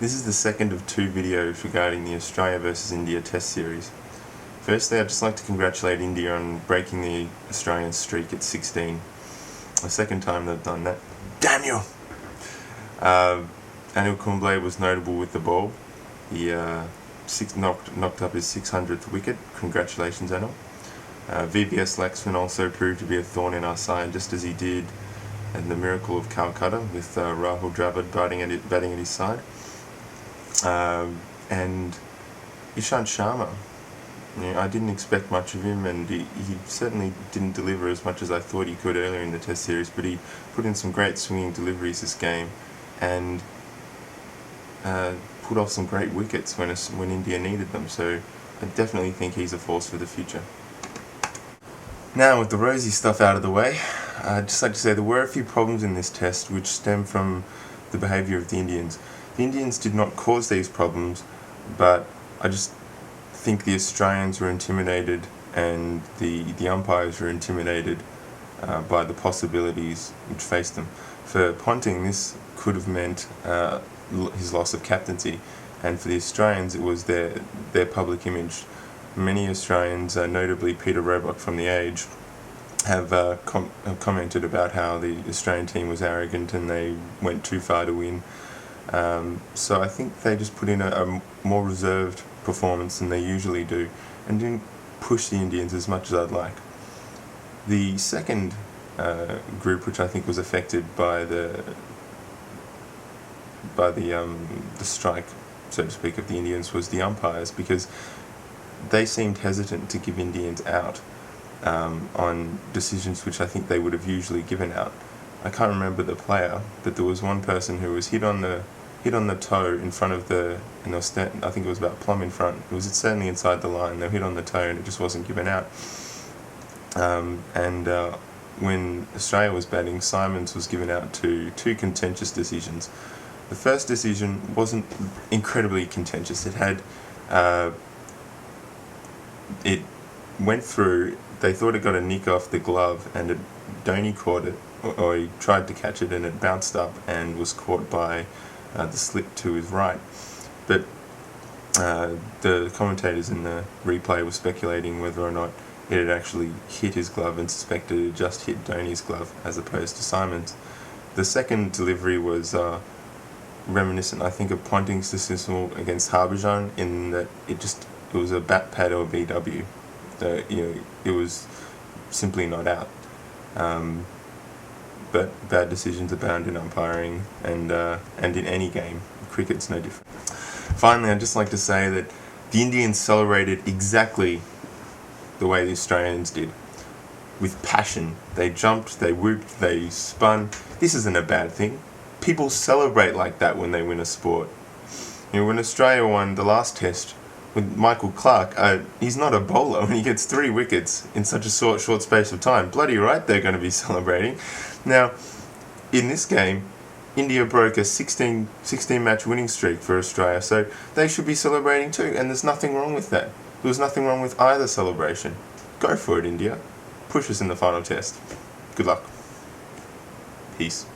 This is the second of two videos regarding the Australia versus India Test series. Firstly, I'd just like to congratulate India on breaking the Australian streak at 16. The second time they've done that. Damn you! Anil Kumble was notable with the ball. He knocked up his 600th wicket. Congratulations, Anil. VVS Laxman also proved to be a thorn in our side, just as he did in the miracle of Calcutta with Rahul Dravid batting at his side. And Ishant Sharma, I didn't expect much of him, and he certainly didn't deliver as much as I thought he could earlier in the Test series, but he put in some great swinging deliveries this game and put off some great wickets when India needed them, so I definitely think he's a force for the future. Now, with the rosy stuff out of the way, I'd just like to say there were a few problems in this test which stem from the behaviour of the Indians. The Indians did not cause these problems, but I just think the Australians were intimidated and the umpires were intimidated by the possibilities which faced them. For Ponting, this could have meant his loss of captaincy, and for the Australians it was their public image. Many Australians, notably Peter Roebuck from The Age, have commented about how the Australian team was arrogant and they went too far to win. So I think they just put in a more reserved performance than they usually do and didn't push the Indians as much as I'd like. The second group, which I think was affected by the strike, so to speak, of the Indians, was the umpires, because they seemed hesitant to give Indians out on decisions which I think they would have usually given out. I can't remember the player, but there was one person who was hit on the toe in front of I think it was about plumb in front. It was certainly inside the line. They hit on the toe and it just wasn't given out. When Australia was batting, Simons was given out to two contentious decisions. The first decision wasn't incredibly contentious. It went through. They thought it got a nick off the glove, and Dhoni caught it, or he tried to catch it, and it bounced up and was caught by the slip to his right. But the commentators in the replay were speculating whether or not it had actually hit his glove, and suspected it just hit Dhoni's glove as opposed to Simon's. The second delivery was reminiscent, I think, of Ponting's dismissal against Harbhajan, in that it was a bat pad or BW. It was simply not out. But bad decisions abound in umpiring and in any game. Cricket's no different. Finally, I'd just like to say that the Indians celebrated exactly the way the Australians did, with passion. They jumped, they whooped, they spun. This isn't a bad thing. People celebrate like that when they win a sport. When Australia won the last test with Michael Clarke, he's not a bowler when he gets 3 wickets in such a short space of time. Bloody right they're going to be celebrating. Now, in this game, India broke a 16 match winning streak for Australia, so they should be celebrating too, and there's nothing wrong with that. There was nothing wrong with either celebration. Go for it, India. Push us in the final test. Good luck. Peace.